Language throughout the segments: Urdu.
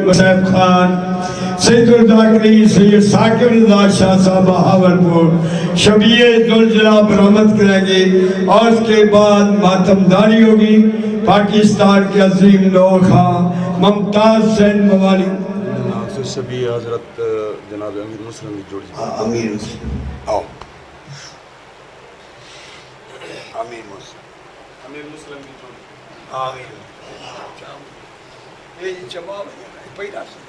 مصعب خان، سید الذاکرین سید ثاقب رضا شاہ صاحب بہاولپور شبیہ ذوالجلال برآمد کریں گے، اور اس کے بعد ماتمداری ہوگی پاکستان کے عظیم لوگ خان ممتاز حسین موالی شبیہ حضرت جناب امیر مسلم کی جوڑی امیر مسلم آؤ امیر مسلم کی جوڑی آمین یہ جواب ہے پہلا سے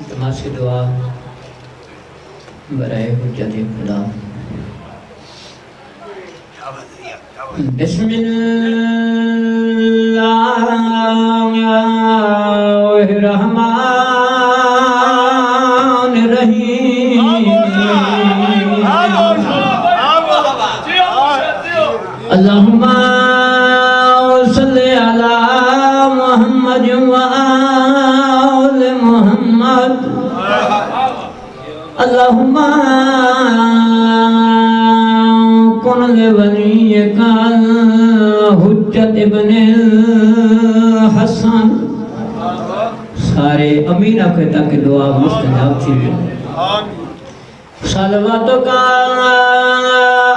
تماس کی دعا برائے حجت خدا بسم اللہ الرحمن الرحیم اللہم صلی علی محمد وآل محمد اللہم کن لولیک حجت ابن الحسن سارے امین آکھے تاکہ دعا مستجاب تھی صلواتک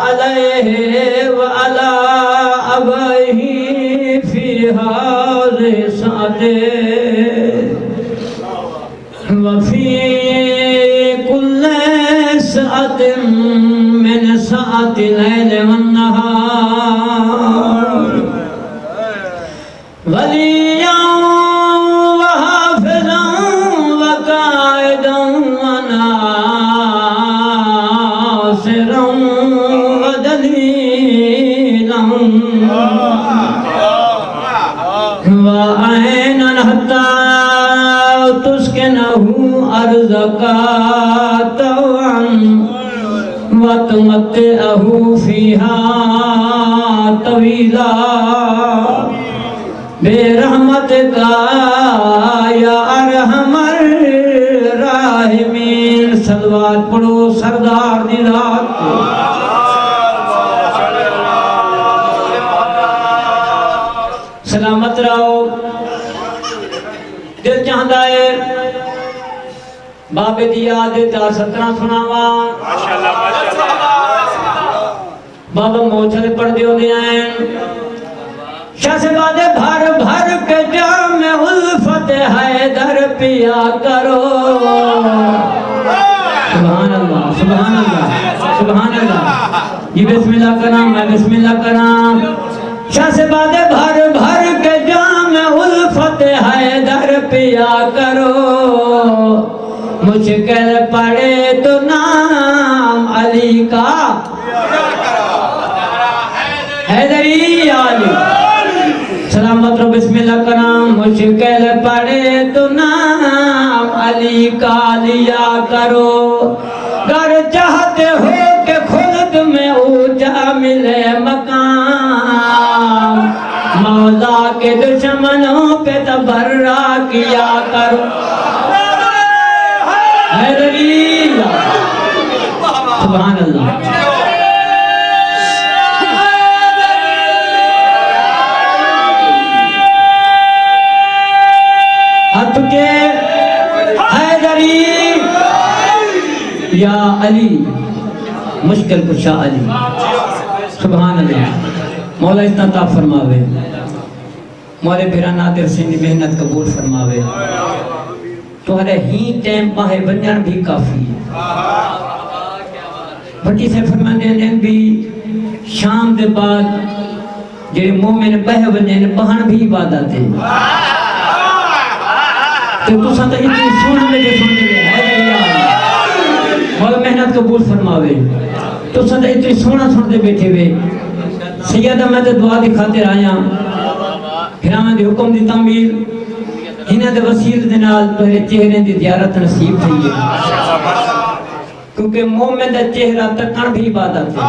علیہ وعلا ابیہ فی ہذہ ساعت وفی کل ساعت من ساعت اللیل والنہار ولیاں وحافظاں وقائداں وناصراں ودلیلاں وعیناً حتی تسکنہ ارضک طوعاً وتمتعہ فیہا طویلا بے رحمتک یا ارحم الراحمین صلوات پڑھو سردار دی ذات کو سلامت رہو دل چاہتا ہے بابے دی یاد تا سترہ سناوا بابا موچھل پڑھ دیو دیا ہیں شاہ سے بادے بھر بھر کے جام الفت حیدر پیا کرو سبحان اللہ سبحان اللہ سبحان اللہ یہ بسم اللہ کرام میں بسم اللہ کرام شاہ سے بادے بھر بھر کے جام الفت حیدر پیا کرو مشکل پڑے تو نام علی کا حیدری علی سلامت رو بسم اللہ کرام مشکل پڑے تو نام علی کا لیا کرو گر چاہتے ہو کہ خلد میں اونچا ملے مقام مولا کے دشمنوں پہ تبرہ کیا کرو حیدری سبحان اللہ ہاتھ کے حیدری یا علی مشکل کشا علی سبحان اللہ مولا اتنا تا فرماوے مولا بھیرا نادر سنی محنت قبول فرماوے تمہارے ہی ٹیم پاہے بنیان بھی کافی ہے بھٹی سے فرمانے نے بھی شام دے بعد جڑے مومن بہ بنین بہن بھی عبادت ہے تو ساتھ اتنی سونا میں دے سونے میں ہے مولا محنت قبول فرماوے تو ساتھ اتنی سونا سن دے بیٹھے ہوئے سیدہ میں تے دعا دی خاطر آیا پھر میں دے حکم دی تعمیل انہیں دے وسیل دے نال تہرے چہرے دی زیارت نصیب تھی ہے کیونکہ مومن دا چہرہ تکن بھی عبادت ہے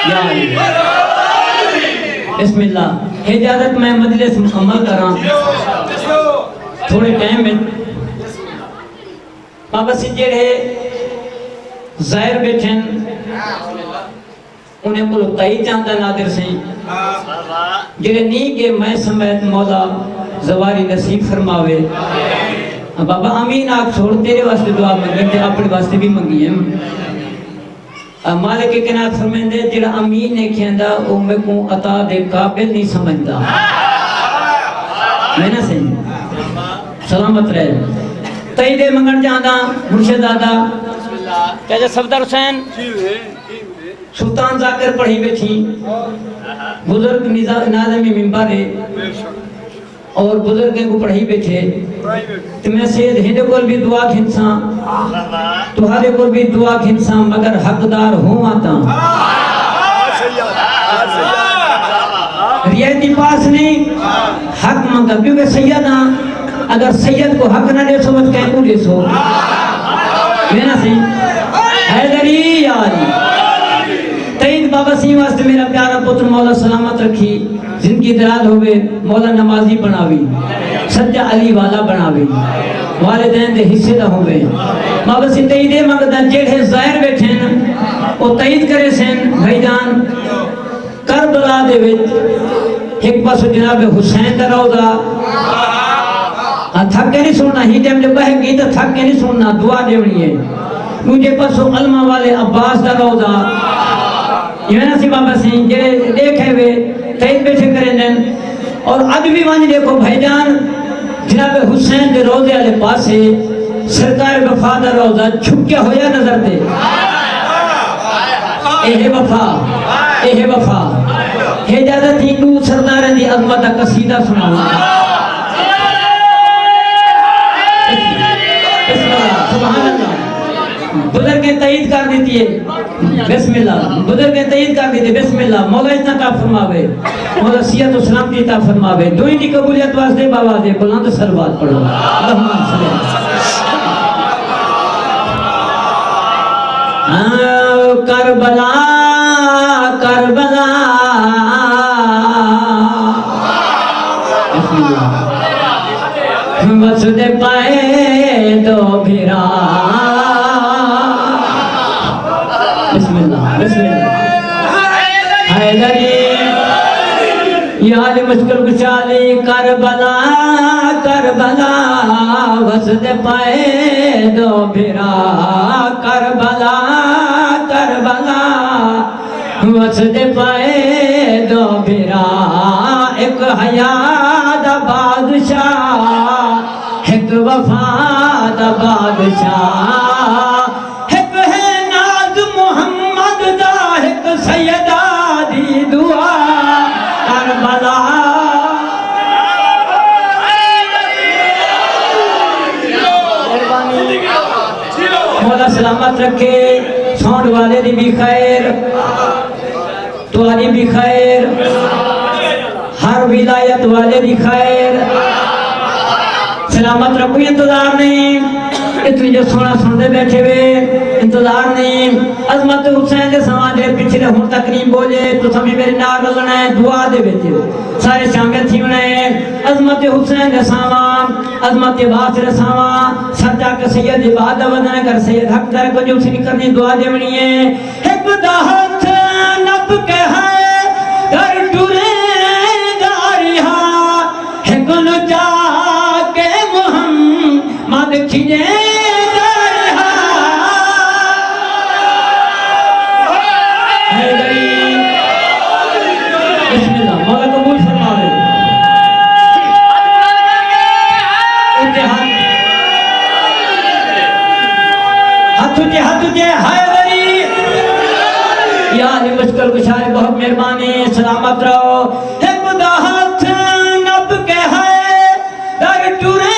یا علی بسم اللہ اجازت میں مجلس مکمل کراں تھوڑے ٹائم میں بابا سی جڑے ظاہر بیٹھن انہیں کو تائی چاندہ نادر سے جڑے نہیں کہ میں سمیت مولا زواری نصیب فرماوے بابا امین آگ چھوڑ تیرے واسطے دعا منگی تے اپنے واسطے بھی منگی ہے مالک کے کنات فرمین دے جڑا امین نے کھیندا او میں کو عطا دے قابل نہیں سمجھدا میں نہ صحیح سلامت رہے تئی دے منگن جاندہ مرشد دادا چاچا صفدر حسین سلطان ذاکر پڑھی بیٹھی بزرگ ناظمی منبر ہے اور بزرگیں کو پڑھی بیٹھے تو میں سید ہندے کو بھی دعا کھنساں تمہارے کو بھی دعا کھنساں مگر حقدار ہوں آتا ریاتی پاس نہیں حق منگا کیونکہ سیدہ اگر سید کو حق نہ دے سو بس کہیں کو دے سو میں نہ سی حیدری یاری تئید بابا سی واسطے میرا پیارا پتر مولا سلامت رکھی زندگی دراز ہوئے مولا نمازی بناوی سجا علی والا بناوی والدین دے حصے دا ہوئے بابا سی تئیدے مگدہ جیڑے ظاہر بیٹھیں او تئید کرے سین بھائی جان کربلا دے وچ ایک پاس جناب حسین دا روضہ تھک کے نہیں سننا ہی ٹائم جب بہن گئی تو تھک کے نہیں سننا دعا دیونی ہے مجھے پسو علمہ والے عباس دا روضہ یہ نا سی بابا سی جڑے دیکھے ہوئے تئید بیٹھے کریں دیں اور اب بھی وہاں دیکھو بھائی جان جناب حسین دے روضے والے پاسے سرکار وفا دا روضہ چھپ کیا ہویا نظر دے اے وفا ہے اجازت ہی نو سردار دی عظمت کا قصیدہ سناؤں سبحان اللہ بزرگیں تائید کر دیتی ہے بسم اللہ بزرگیں تائید کر دیتی ہے بسم اللہ مولا اتنا تا فرماوے مولا سیت و سلامتی تا فرماوے دوئی دی قبولیت واسدے باوازے بلند سلوات پڑھو اللہم صلی کربلا کربلا بسم اللہ وسد پائے دو بھیرا بسم اللہ حیدری یاد مشکل کچالی کربلا کربلا وسد پائے دو بھیرا کربلا کربلا وسد پائے دو بھیرا ایک حیات بادشاہ ایک وفاد بادشاہ ایک ہے ناز محمد دا ایک سیدہ دی دعا کربلا مولا سلامت رکھے سونڈ والے دی بھی خیر تمہاری بھی خیر ہر ولایت والے دی خیر سلامت رکھو انتظار نہیں اتنی جو سونا سنتے بیٹھے ہوئے انتظار نہیں عظمت حسین دے سامان دے پچھلے ہون تقریب بولے تو سمی میرے نار لگنا ہے دعا دے بیٹھے سارے شامل تھی انہیں عظمت حسین دے سامان عظمت باسر سامان سچا کے سید عباد ودن کر سید حق در کو جو سنی کرنی دعا دے بنی ہے ایک دہت نب کے ہے در ٹورے داری ہاں ایک نجا کے محمد کھجے مشکل کشار بہت مہربانی سلامت رہو ہے خدا ہاتھ نب کے ہے در ٹورے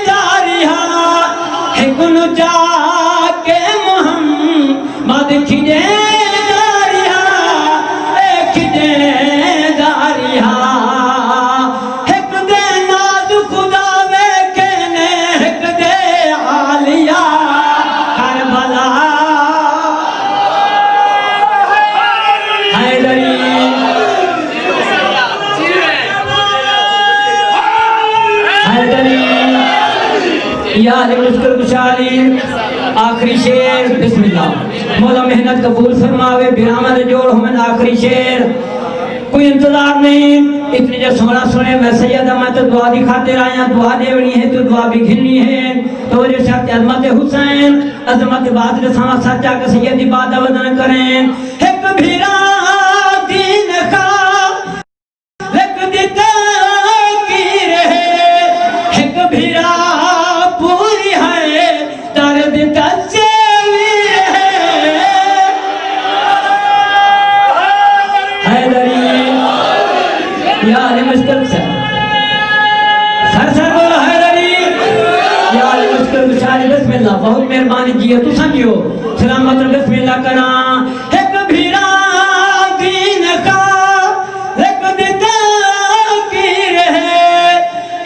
جاری ہاں ہے کن جا کے محمد کھجے جاری ہاں اے کھجے جاری ہاں ایک دے ناز خدا وے کہنے ایک دے عالیہ کربلا یا علی مشکل کشالی آخری شیر بسم اللہ مولا محنت قبول فرماوے برامد جوڑ ہمیں آخری شیر کوئی انتظار نہیں اتنی جو سونا سنے میں سیدہ میں تو دعا دی خاطر آیا دعا دیونی ہے تو دعا بھی گھننی ہے تو جو شرط عظمت حسین عظمت بات رسامہ سچا کہ سیدی بات ودن کریں ایک بھیرا دین کا ایک دیتا کی رہے ایک بھیرا پوری ہے درد تصویر ہے حیدری یا علی مشکل سے سر بولو حیدری یا علی مشکل بشاری بسم اللہ بہت مہربانی جی تو سمجھو سلامت بسم اللہ کران ایک بھیرا دین کا ایک دیتا کی رہے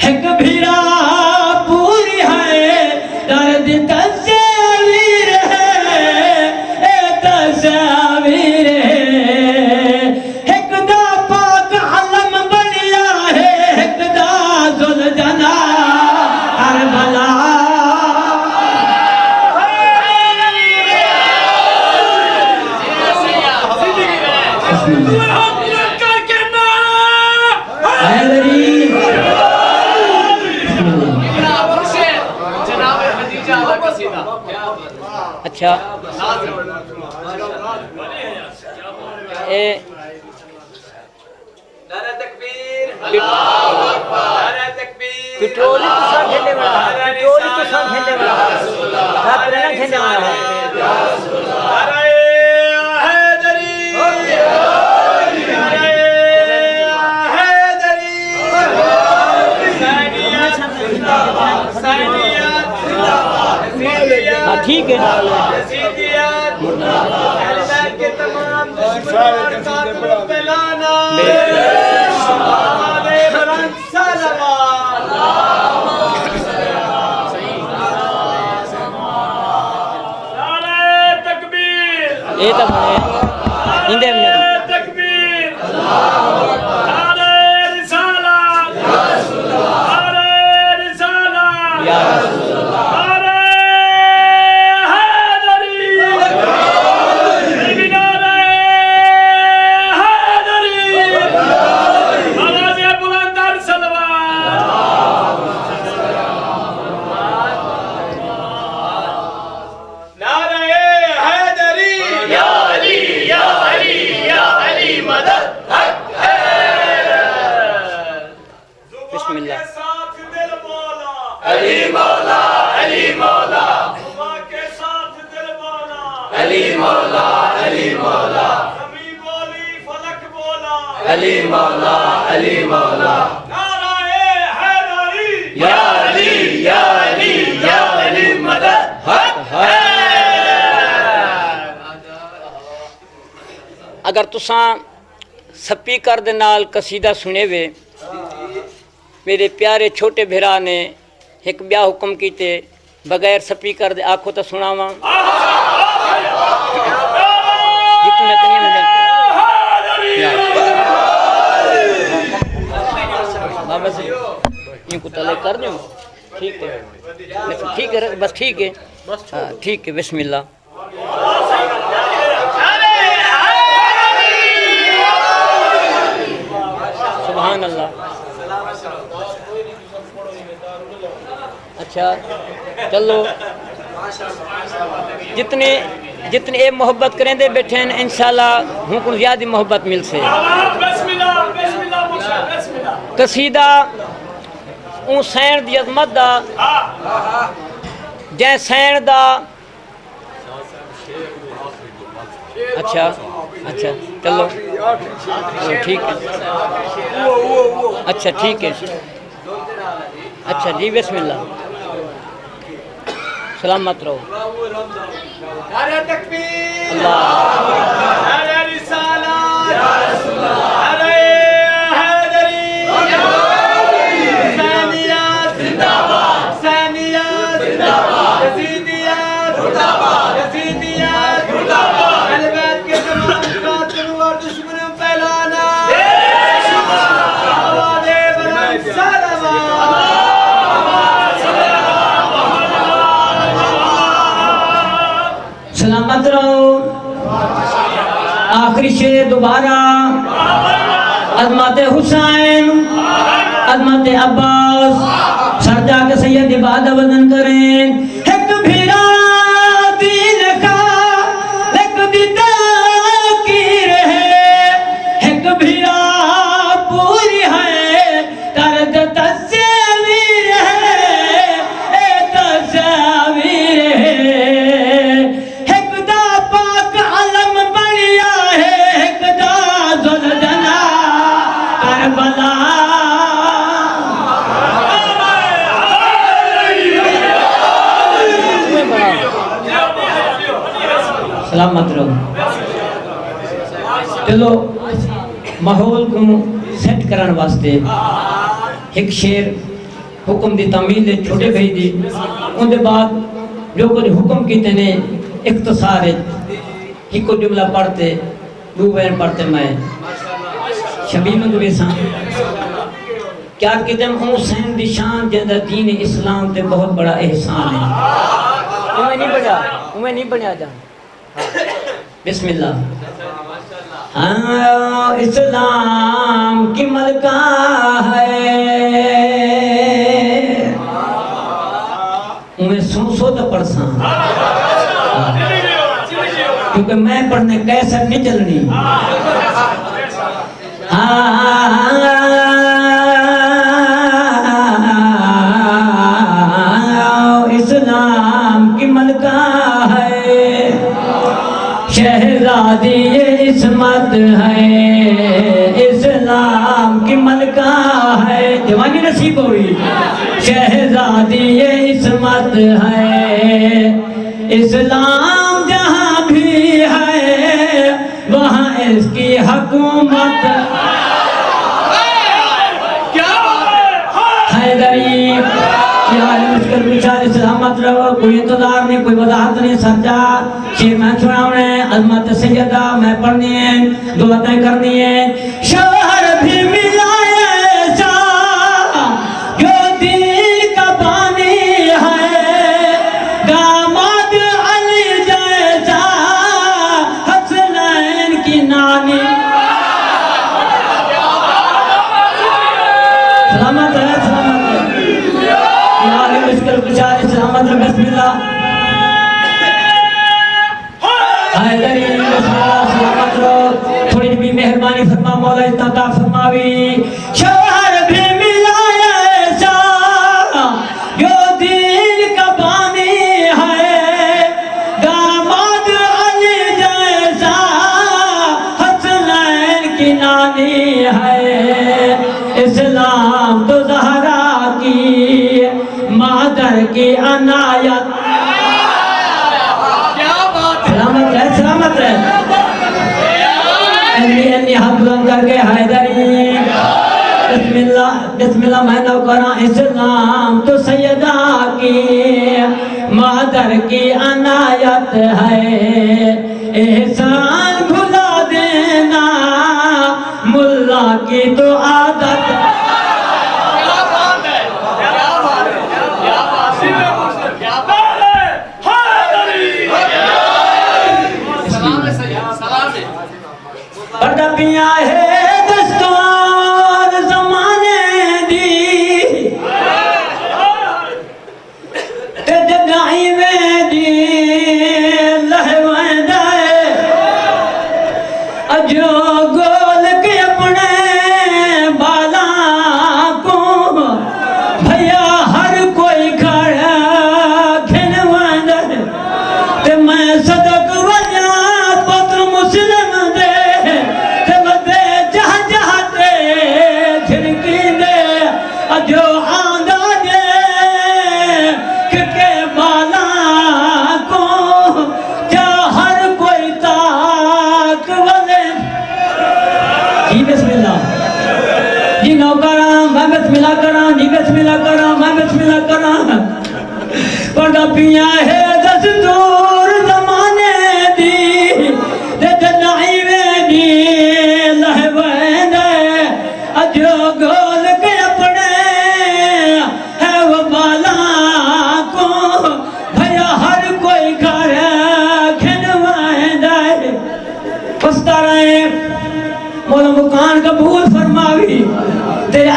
ایک بھیرا پوری ہے درد تصویر ہے اے تصویر ہے ایک دا پاک علم بنیا ہے ایک دا ذوالجنا کربلا حیدری اچھا اے پٹرولی تو ساتھ کھیلنے والا ہے پٹرولی تو ساتھ کھیلنے والا ہے رات رہنا کھیلنے والا ہے ہاں ٹھیک ہے یہ تو ہندے میں علی مولا علی مولا نعرہ حیدری یا علی یا علی یا علی مدد حق ہے۔ اگر تساں سپیکر دے نال قصیدہ سنے وے میرے پیارے چھوٹے بھرا نے ایک بیا حکم کیتے بغیر سپیکر دے آنکھوں تا سناواں جتنے کنی مجھے بابا سے یہ کو تلے کر دوں ٹھیک ہے ٹھیک ہے بس ٹھیک ہے ہاں ٹھیک ہے بسم اللہ سبحان اللہ اچھا چلو جتنے اے محبت کریں دے بیٹھے ہیں انشاءاللہ ہوں کو زیادہ محبت مل سے قصیدہ اون سین دی عظمت دا جائیں سین دا اچھا اچھا چلو ٹھیک ہے اچھا ٹھیک ہے اچھا جی بسم اللہ سلامت رہو نعرہ تکبیر اللہ نعرہ رسالت یا رسول اللہ نعرہ حیدری حسینیت زندہ باد حسینیت زندہ باد یزیدیت زندہ باد یزیدیت زندہ باد اہل بیت کے تمام قاتلوں اور دشمنوں پھیلانا آواز بلند سلام آخری شیر دوبارہ عظمت حسین عظمت عباس سر جا کے سید عبادہ وزن کریں ایک بھیرا دین کا ایک دیتا کی رہے ایک بھیرا پوری ہے درد تصویر ہے اے تصویر ہے ایک دا پاک علم بنیا ہے ایک دا زلزلہ کربلا سلامت رہو چلو ماحول کو سیٹ کرن واسطے ایک شیر حکم دی تعمیل دے چھوٹے بھائی دی ان دے بعد جو کچھ حکم کیتے نے اختصار ایک کو جملہ پڑھتے دو بین پڑھتے میں شبیہ میں بھی سان کیا کہتے ہیں حسین دی شان جندہ دین اسلام تے بہت بڑا احسان ہے نہیں بڑھا جان بسم اللہ اسلام کی ملکہ ہے میں سو تو پڑھساں کیونکہ میں پڑھنے کیسر نہیں چلنی اسلام کی ملکہ ہے شہزادی عصمت ہے اسلام کی ملکہ ہے جوانی نصیب ہوئی شہزادی عصمت ہے اسلام جہاں بھی ہے وہاں اس کی حکومت حیدری مشکل بچار سلامت رہو کوئی انتظار نہیں کوئی وضاحت نہیں سرجا شیر میں چھوڑاؤں ہے عظمت سیدہ میں پڑھنی ہے دعاتیں کرنی ہے شوہر بھی ملا ایسا جو دین کا بانی ہے داماد علی جیسا حسنین کی نانی سلامت ہے مشکل بچار سلامت ہے بسم اللہ حیدری بسم اللہ سلامت رو تھوڑی بھی مہربانی فرما مولا اتنا فرماوی شوہر بھی ملا ایسا جو دین کا بانی ہے داماد علی جیسا حسنین کی نانی ہے اسلام تو زہرا کی مادر کی عنایت سلامت ہے انی ہاتھ بلند کر کے حیدری بسم اللہ میں نو کراں اسلام تو سیدہ کی مادر کی عنایت ہے احسان بھلا دینا ملا کی تو عادت پردپیاں ہے دستور زمانے دی تے جگائی میں دی لہویں دائے اجو گول کے اپنے بالا کو بھیا ہر کوئی کھڑا کھنویں دائے تے میں صدق وجہ پتر مسلم دے جو آندہ دے کہ بالا کو جا ہر کوئی تاک والے جی بسم اللہ جی نوکراں میں بسم اللہ کراں جی بسم اللہ کراں میں بسم اللہ کراں پڑھا پیاں ہے دستور زمانے دی دے جنائی میں دی لہویں دے اجو گول کے پستاریں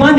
5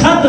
7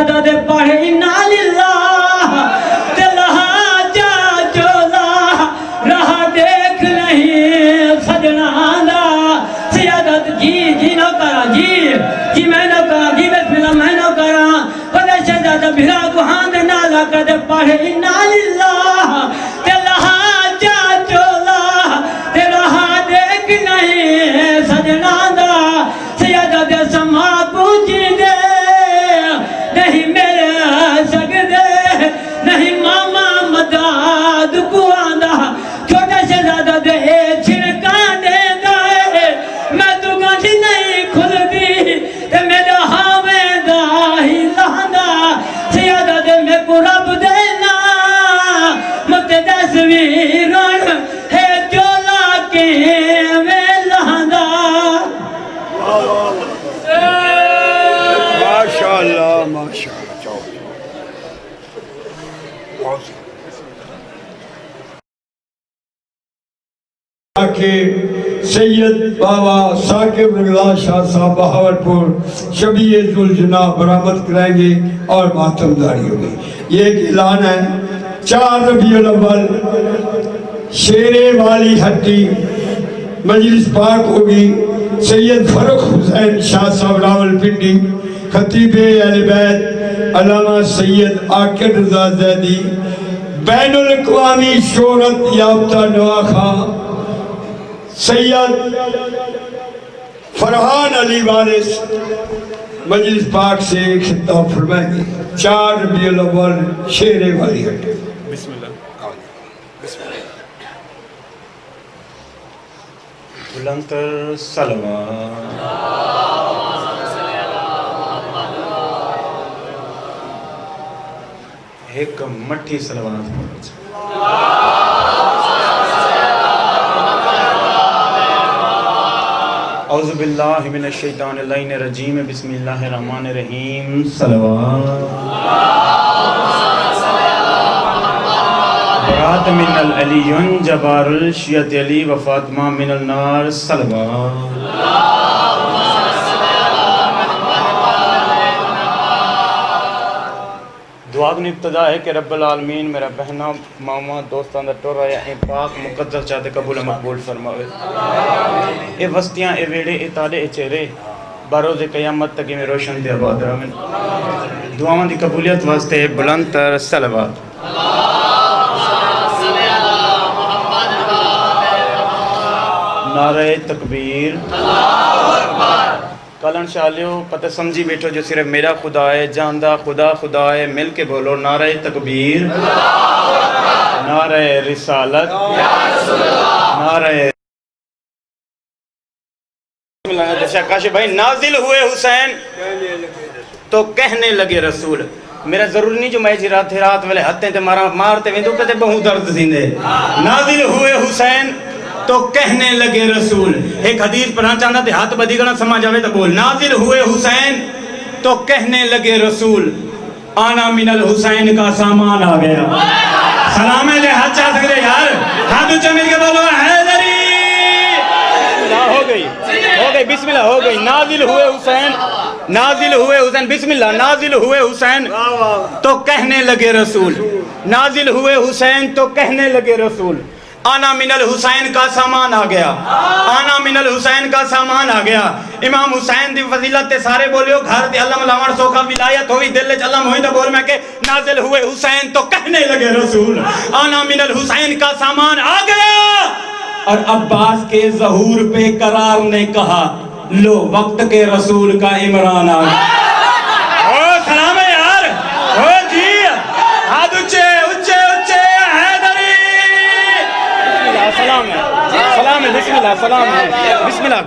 شہزادہ دے پڑھے انا للہ دلہا جا چولا رہا دیکھ نہیں سجنا دا سیادت جی نہ کرا جی میں نہ کرا جی بسم اللہ میں نہ کرا ولا شہزادہ بھرا کو ہاند نالا کر دے پڑھے انا للہ دلہا جا چولا رہا دیکھ نہیں سجنا دا سیادہ دے سما پوچھی دے نہیں میرے سگدے نہیں ماما مداد کو آندہ چھوٹا شہزادہ دے چھڑکان دے دائے میں تو گاٹی نہیں کھل دی تے میرے ہاویں دا ہی لاندہ سیادہ دے میں کو رب دینا مقتصویران ہے چولا کے میں لاندہ ماشاءاللہ ماشاءاللہ کہ سید بابا ثاقب رضا شاہ صاحب بہاولپور شبیہ ذوالجناح برآمد کرائیں گے اور ماتم داری ہوگی. یہ ایک اعلان ہے 4 ربیع الاول شیرے والی ہٹی مجلس پاک ہوگی. سید فرخ حسین شاہ صاحب راول پنڈی خطیب اہل بیت علامہ سید عاقل رضا زیدی بین الاقوامی شہرت یافتہ نواخواں سید فرحان علی وارث مجلس پاک سے خطاب فرمائیں گے. 4 ربیع الاول شیرے والی ہٹی. بسم اللہ. بلندتر صلوات. ایک مٹھی صلوات. اعوذ باللہ من الشیطان اللعین الرجیم بسم اللہ الرحمن الرحیم. صلوات. برات من العلی جبار الشیعت علی و فاطمہ من النار. صلوات. دعا کی ابتدا ہے کہ رب العالمین میرا بہنا ماما دوستان دا ٹورا یا اے پاک مقدس چاہتے قبول مقبول فرماوے. اے وستیاں اے ویڑے اے تالے اے چہرے بروز قیامت تک میں روشن دے آباد رہن. دعاواں دی قبولیت واسطے بلند تر صلوات. نعرہ تکبیر. کلن شالیو پتہ سمجھی بیٹھو جو صرف میرا خدا ہے جاندہ خدا خدا ہے. مل کے بولو نعرہ تکبیر نعرہ رسالت نعرہ. کاشف بھائی نازل ہوئے حسین تو کہنے لگے رسول. میرا ضروری نہیں جو میں جی رات والے ہتھیں تے مارتے ویندو کہتے بہت درد زندے. نازل ہوئے حسین تو کہنے لگے رسول. ایک حدیث پڑھنا چاہتا تھے ہاتھ بدی گنا سمجھ آوے تو بول. نازل ہوئے حسین تو کہنے لگے رسول آنا من الحسین کا سامان آ گیا. سلام ہے لے ہاتھ چاہ سکتے یار. ہاتھ اچھا مل کے بولو حیدری. ہو گئی بسم اللہ ہو گئی. نازل ہوئے حسین نازل ہوئے حسین بسم اللہ. نازل ہوئے حسین تو کہنے لگے رسول. نازل ہوئے حسین تو کہنے لگے رسول آنا من الحسین کا سامان آ گیا. آنا من الحسین کا سامان آ گیا. امام حسین دی فضیلت تے سارے بولیو گھر دی علم لاون سوکھا ولایت ہوئی دل وچ علم ہوئی تے بول میں کہ نازل ہوئے حسین تو کہنے لگے رسول آنا من الحسین کا سامان آ گیا. اور عباس کے ظہور پہ قرار نے کہا لو وقت کے رسول کا عمران آ گیا. او سلام ہے یار. او جی ہاتھ اچھے اچھے اچھے حیدری. سلام ہے سلام ہے بسم اللہ سلام ہے بسم اللہ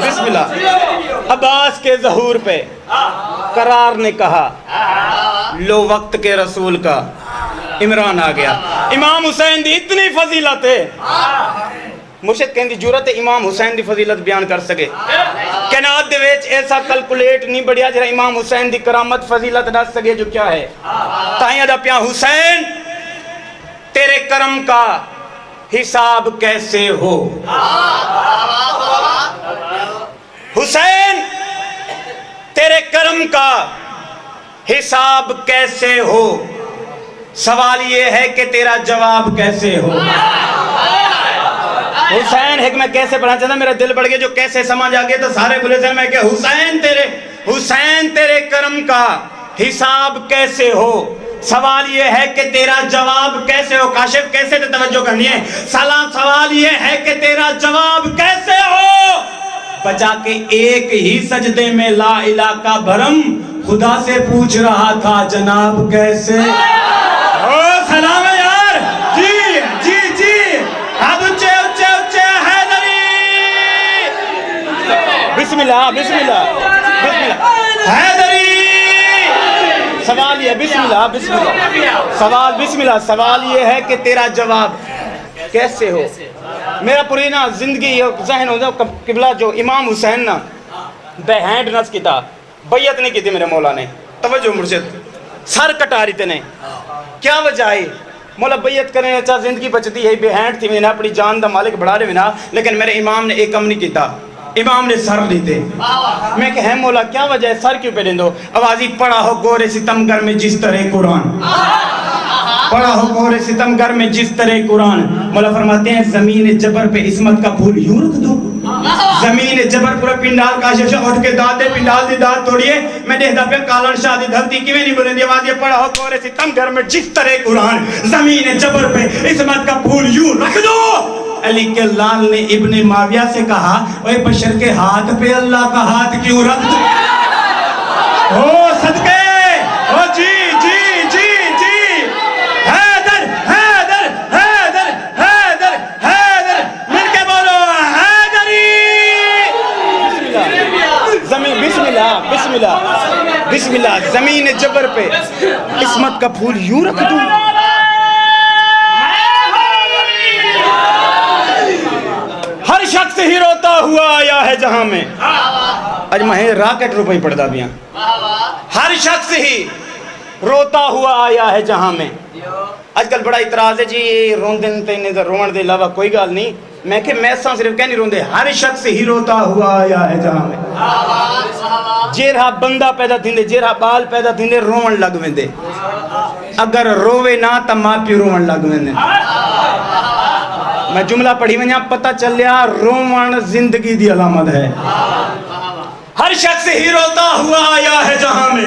بسم اللہ. عباس کے ظہور پہ قرار نے کہا لو وقت کے رسول کا عمران آ گیا. امام حسین دی اتنی فضیلت ہے مرشد کہندی جرت امام حسین دی فضیلت بیان کر سکے. کائنات دے وچ ایسا کیلکولیٹ نہیں بڑھیا جڑا امام حسین دی کرامت فضیلت دس سکے جو کیا ہے. تائیں دا پیا حسین تیرے کرم کا حساب کیسے ہو. حسین تیرے کرم کا حساب کیسے ہو، سوال یہ ہے کہ تیرا جواب کیسے ہو۔ حسین ایک میں کیسے پڑھنا چاہتا، میرا دل بڑھ گیا جو کیسے سمجھ آ گیا تو سارے بولے تھے میں کہ حسین تیرے کرم کا حساب کیسے ہو، سوال یہ ہے کہ تیرا جواب کیسے ہو۔ کاشف کیسے تے توجہ کرنی ہے، سوال یہ ہے کہ تیرا جواب کیسے ہو، بچا کے ایک ہی سجدے میں لا الہ کا بھرم خدا سے پوچھ رہا تھا جناب کیسے۔ او سلام ہے یار، جی جی جی ہاتھ اونچے اونچے اونچے، حیدری، بسم اللہ بسم اللہ بسم اللہ، حیدری۔ سوال یہ بسم اللہ بسم اللہ، سوال بسم اللہ، سوال یہ ہے کہ تیرا جواب کیسے ہو۔ میرا پوری نا زندگی ذہن ہوتا قبلہ جو امام حسین نا بے ہینڈ نس کی تھا، بیعت نہیں کی تھی میرے مولا نے، توجہ مرشد، سر کٹا رہی تھے نے، کیا وجہ ہے مولا بیعت کرنے اچھا زندگی بچتی ہے، بے ہینڈ تھی میں اپنی جان دا مالک بڑھا رہے نا، لیکن میرے امام نے ایک کم نہیں کیتا، امام نے سر لیتے۔ میں کہ ہے مولا کیا وجہ ہے، سر کیوں پہ لیندو؟ آوازی پڑھا ہو گورے ستمگر میں جس طرح قرآن، پڑھا ہو گورے ستمگر میں جس طرح قرآن۔ مولا فرماتے ہیں زمین جبر پہ عصمت کا پھول یوں رکھ دو، زمین جبر پورا پنڈال کا شفشہ اٹھ کے داد دے، پنڈال دی داد توڑیے، میں دیکھتا پہ کالن شادی دھرتی کیویں نہیں بولیں دی آواز یہ پڑھا ہو گورے ستمگر میں جس طرح قرآن، زمین جبر پہ عصمت کا پھول یوں رکھ دو۔ علی کے لال نے ابن معاویہ سے کہا اے بشر کے ہاتھ پہ اللہ کا ہاتھ کیوں رکھ دو؟ او صدقے، او جی جی جی جی، حیدر حیدر حیدر حیدر حیدر، مل کے بولو حیدری۔ زمین بسم اللہ بسم اللہ بسم اللہ، زمین جبر پہ عصمت کا پھول یوں رکھ دوں۔ ہر شخص ہی روتا ہوا آیا ہے جہاں میں، آج مہیں راکٹ روپے پڑھتا بھی ہیں، ہر شخص ہی روتا ہوا آیا ہے جہاں میں۔ آج کل بڑا اعتراض ہے جی روندن تے نظر روان دے علاوہ کوئی گال نہیں، میں کہ میساں صرف کہہ نہیں روندے، ہر شخص ہی روتا ہوا آیا ہے جہاں میں۔ جیرہا بندہ پیدا تھیندے، جیرہا بال پیدا تھیندے روان لگ ویندے، اگر روے نہ تا ماں پیو روان لگ ویندے۔ میں جملہ پڑھی میں یہاں پتہ چل لیا رومان زندگی دی علامت ہے۔ ہر شخص ہی روتا ہوا آیا ہے جہاں میں،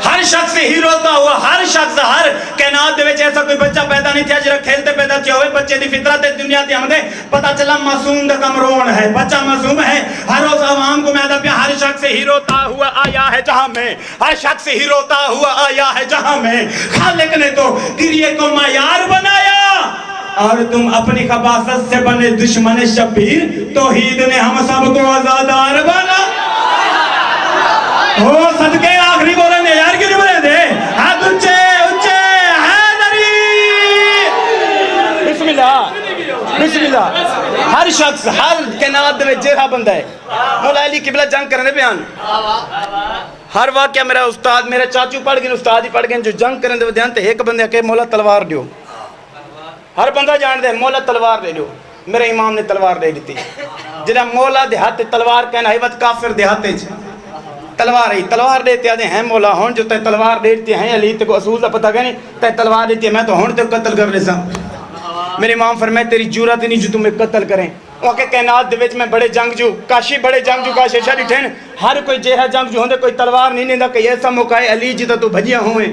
ہر شخص ہی روتا ہوا، ہر شخص ہر کائنات دے وچ ایسا کوئی بچہ پیدا نہیں تھیا جڑا کھیلتے پیدا تھیا ہوئے، بچے دی فطرت دنیا تے آمدے پتہ چلا معصوم دا کم رون ہے، بچہ معصوم ہے۔ ہر روز عوام کو میں پیا ہر شخص ہی روتا ہوا آیا ہے جہاں میں، ہر شخص ہی روتا ہوا آیا ہے جہاں میں۔ خالق نے تو گریے کو معیار بنایا اور تم اپنی خباثت سے بنے دشمن شبیر، توحید نے ہم سب کو آزادار بنا۔ ہو صدقے آخری بولیں دے یار کیوں نہیں بولیں دے، ہاتھ اونچے اونچے، حیدری۔ بسم اللہ بسم اللہ، ہر شخص ہر کائنات دے جیرا بندہ ہے۔ مولا علی قبلہ جنگ کرنے بیان، ہر واقعہ میرا استاد میرے چاچو پڑھ گئے، استاد ہی پڑھ گئے جو جنگ کرنے دے دھیان تے ایک بندے کہ مولا تلوار دیو، ہر بندہ جان دے مولا تلوار دے دیو۔ میرے امام نے تلوار دے دیتی، جنہا مولا دے ہاتھ تلوار کہنا ہے وقت کافر دے ہاتھ تلوار ہی تلوار دیتے آدھے ہیں مولا ہون جو تے تلوار دیتے ہیں علی تے کو اصول دا پتہ گئے تے تلوار دیتے ہیں میں تو ہون تے قتل کر لیسا۔ میرے امام فرمائے تیری جورت نہیں جو تمہیں قتل کریں، وہ کہ کائنات دے وچ میں بڑے جنگ جو کاشی بڑے جنگ جو کاشی شاہ ڈٹھین، ہر کوئی جہا جنگ جو ہوندے کوئی تلوار نہیں نیندہ کہ ایسا موقع ہے علی جتا تو بھجیاں ہوئے،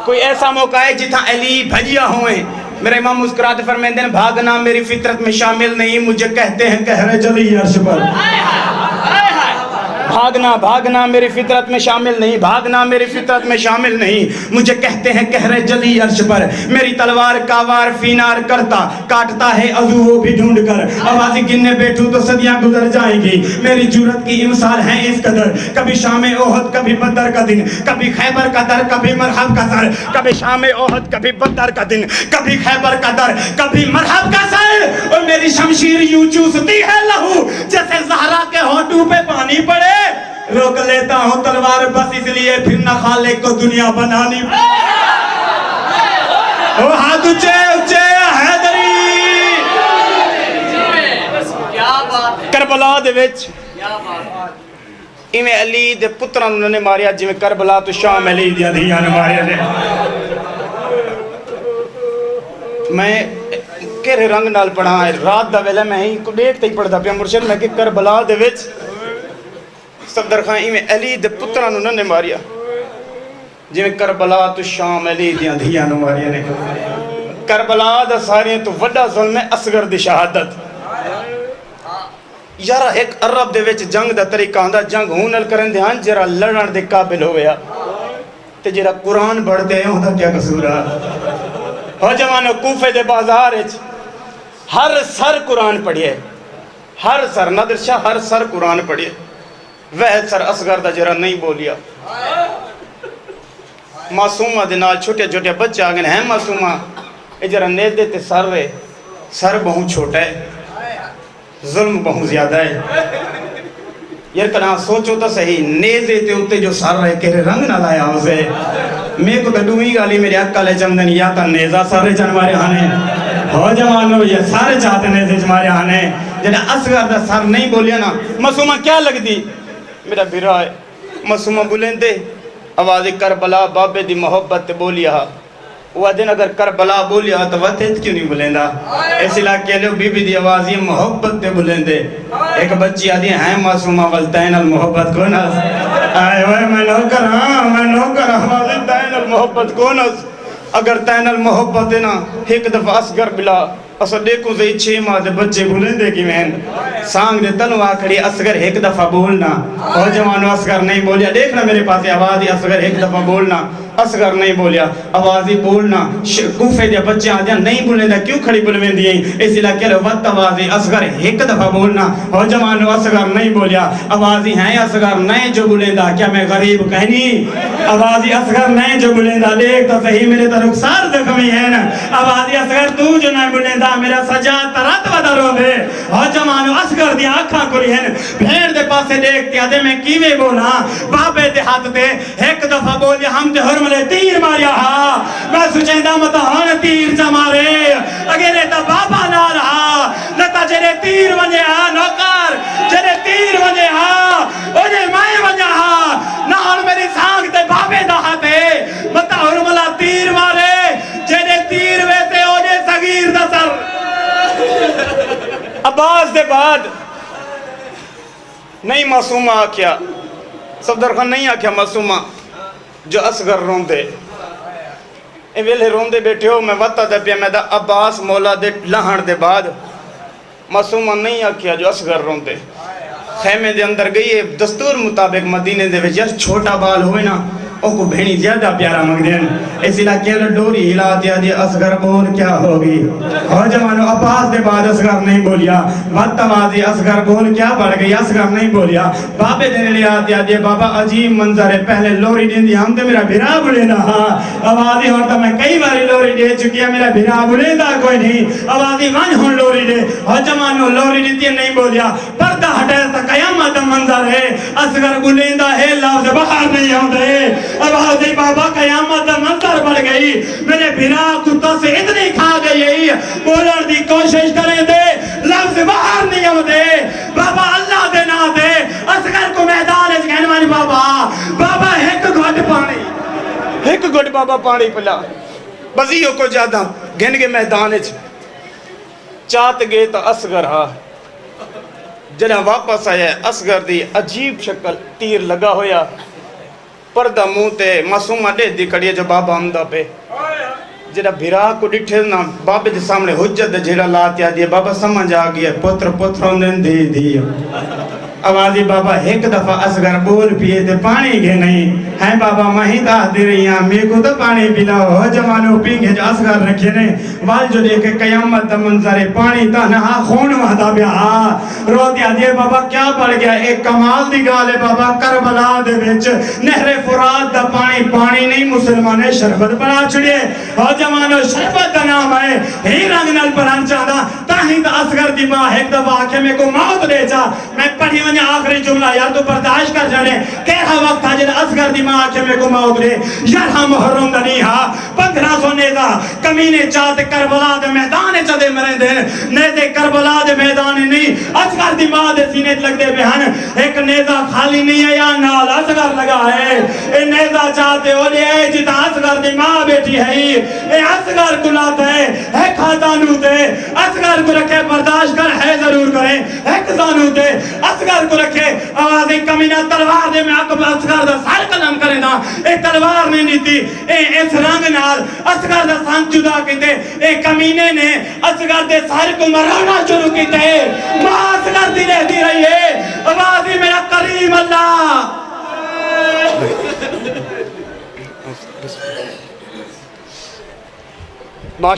کوئی ایسا موقع ہے جتھا علی بھجیاں ہوئے۔ میرے امام مسکراتے فرمائے ہیں بھاگنا میری فطرت میں شامل نہیں، مجھے کہتے ہیں کہر جلی عرش پر۔ بھاگنا بھاگنا میری فطرت میں شامل نہیں، بھاگنا میری فطرت میں شامل نہیں، مجھے کہتے ہیں کہر جلی عرش پر۔ میری تلوار کاوار فینار کرتا کاٹتا ہے عضو وہ بھی ڈھونڈ کر، آوازی گننے بیٹھوں تو صدیاں گزر جائیں گی، میری جرت کی امثال ہیں اس قدر، کبھی شام احد کبھی بدر کا دن، کبھی خیبر کا در کبھی مرحب کا سر، کبھی شام احد کبھی بدر کا دن، کبھی خیبر کا در کبھی مرحب کا سر، اور میری شمشیر یوں چوستی ہے لہو جیسے زہرا کے ہونٹوں پہ پانی پڑے، روک لیتا ہوں تلوار بس اس لیے پھر نہ خالق کو دنیا بنانی۔ او ہاتھ اونچے اونچے، حیدری۔ کربلا دے وچ ایویں علی دے پتراں نوں نے ماریا جویں کربلا تو شام علی دیاں دھیاں نے ماریا نے میں کہڑے رنگ نال پڑھا رات دا ویلے میں ہی کو دیکھتے ہی پڑھدا پیا مرشد میں کہ کربلا دے وچ صفدر خان ایویں علی دے پتراں نوں نے ماریا جویں کربلا تو شام علی دیاں دھیاں نوں ماریا نے کربلا دا سارے تو وڈا ظلم ہے اصغر دی شہادت یارا ایک عرب دے وچ جنگ دا طریقہ ہوندا جنگ ہون نال کرن دے ہن جڑا لڑن دے قابل ہویا تے جڑا قرآن پڑھ دے اوندا کیا قصور ہے ہو جوانو کوفے دے بازار وچ ہر سر قرآن پڑھیے ہر سر نادر شاہ ہر سر قرآن پڑھیے وحد سر اصغر دا جڑا نہیں بولیا معصومہ دے نال چھوٹے چھوٹے بچے آ گئے ہیں معصومہ اے جڑا نیزے تے سر ہے سر بہت چھوٹا ہے ظلم بہت زیادہ ہے یار کنا سوچو تو صحیح نیزے تے اتے جو سر رہے کہرے رنگ نہ لایا اسے میں کو تڈوئی گالی میرے اکالے چمدن یا تا نیزہ سارے چن مارے آنے ہو جوانو یہ سارے چاہتے نیزے چن مارے آنے جنہیں اصغر دا سر نہیں بولیا نا معصومہ کیا لگ دی میرا بیرا ہے معصومہ بولیں دے آواز کربلا بابے دی محبت تے بولیا وہ دن اگر کربلا بولیا تو وہ تیت کیوں نہیں بولیں دا اس علاقے لئے بی بی دی آوازی محبت تے بولیں دے ایک بچی آدھی ہیں معصومہ والتین المحبت کون از آئے وے میں نوکر آوازی تین المحبت کون از اگر تین المحبت ہے نا ایک دفعہ اصغر بلا اسا دیکھو زی 6 ماہ دے بچے بولیں دے کی میں سانگ دے تنو آکھڑی اصغر ایک دفعہ بولنا اور جوانو اصغر نہیں بولیا دیکھنا میرے پاس آوازی اصغر ایک دفعہ بولنا اصغر نہیں بولیا آوازی بولنا کوفے دے بچے آدھیا نہیں بولیں دا کیوں کھڑی بولیں دیا اس علاقے لئے وقت آوازی اصغر ایک دفعہ بولنا اور جوانو اصغر نہیں بولیا آوازی ہیں اصغر نہیں جو بولیں دا کیا میں غریب کہنی آوازی اصغر نہیں جو بولیں دا دیکھ تو صحیح میرے تا رخسار زخمی ہے نا آوازی اصغر تو جو نہیں بولیں دا میرا سجاد ترات بدروں دے اور جوانو اصغر دیا آنکھاں کری ہیں بھیڑ دے پاسے دیکھتے آدھے میں کیوے بولا بابے دے ہاتھ دے ایک دفعہ بولیا ہم دے حرم لے تیر ماریا ہاں میں سوچیں دا متا ہاں تیر جا مارے اگرے تا بابا نہ رہا لتا جرے تیر ونجے ہاں نوکر جرے تیر ونجے ہاں انہیں میں ونجا ہاں نہ ہن میری سانگ دے بابے دا ہاتھے متا حرم لا تیر مارے جرے تیر ویسے انہیں صغیر دا سر عباس دے بعد نہیں معصومہ آکیا صفدر خان نہیں آکیا معصومہ جو اصغر روندے اے ویلے روندے بیٹھے ہو میں وطا دے پیا میں دا عباس مولا دے لہن دے بعد معصومہ نہیں آکیا جو اصغر روندے خیمے دے اندر گئی ہے دستور مطابق مدینے دے وچ یار چھوٹا بال ہوئے نا او کو بہنی زیادہ پیارا مگ دین اس علاقے لئے ڈوری ہلا دیا دی اصغر بول کیا ہوگی اور جوانو عباس دے بعد اصغر نہیں بولیا وقت آوازی اصغر بول کیا بڑھ گئی اصغر نہیں بولیا بابے دینے لیا دیا دی بابا عجیب منظر ہے پہلے لوری دین دی ہم دے میرا بھیرا بولے نا آوازی ہوتا میں کئی باری لوری دے چکی ہے میرا بھیرا بولے دا کوئی نہیں آوازی ون ہون لوری دے اور جوانو لوری دیتی نہیں بولیا پردہ ہٹے تا قیامت منظر ہے اصغر بولے دا ہے لفظ باہر نہیں ہوں دے آوازی بابا قیامت منظر بڑھ گئی میرے بھیرا کتا سے اتنی کھا گئی بولن دی کوشش کریں دے لفظ باہر نہیں ہوں دے بابا اللہ دے نا دے اصغر کو میدان ہے کہنے مانی بابا ایک گھٹ پانی ایک گھٹ بابا پانی پلا بزیوں کو جادہ گھن کے میدان ہے چاہت گئے تو اصغر ہاں جنہ واپس آیا اصغر دی عجیب شکل تیر لگا ہویا پردہ منہ تے معصومہ دے دی کڑیے جو بابا ہمدہ پہ جڑا بھیرا کو ڈٹھے نا بابے دے سامنے حجت جھیڑا لاتیا دیئے بابا سمجھ آگیا پتر ہوندن دے دی آوازی بابا ایک دفعہ اصغر بول پیے تے پانی گے نہیں ہیں بابا مہی دا دے رہی ہیں میں کو تو پانی پیلا ہو جوانو پینگے جو اصغر رکھے نے وال جو دیکھے قیامت دا منظر پانی تا نہا خون وحدا بیا رو دیا دیئے بابا کیا پڑ گیا ایک کمال دی گالے بابا کربلا دے وچ نہر فرات دا پانی نہیں مسلمانے شربت بنا چھڑے ہو جوانو شربت دا نام ہے ہی رنگ نل پران چاہدا تاہی دا اصغر دی ماں ایک دفعہ آکھے میں کو موت دے چاہ میں پڑھی ونیا آخری جملہ یار تو برداشت کر جانے کہا وقت تھا جنہ اصغر دی ماں کے میں کو موت رے یرہا محرم دا نہیں ہا 1500 نیزہ کمینے چاہتے کربلا دے میدان چاہتے مرے دے نیزے کربلا دے میدان نہیں اصغر دی ماں دے سینے لگ دے بہن ایک نیزہ خالی نہیں ہے یا نال اصغر لگا ہے اے نیزہ چاہتے ہو لے جتا اصغر دی ماں بیٹی ہے اے اصغر کلات ہے کھاتانو تے اصغر کو رکھے برداشت کر ہے ضرور کریں ہے کزانو تے اصغر کو رکھے آوازیں کمینہ تلوار دے میں آکب اصغر دا سار قلم کریں دا اے تلوار نے نیتی اے اس رنگ نال اصغر دا سانگ جدا کیتے اے کمینے نے اصغر دے سار کو مرانا شروع کیتے ماں اصغر دی رہتی رہی ہے آوازی میرا کریم اللہ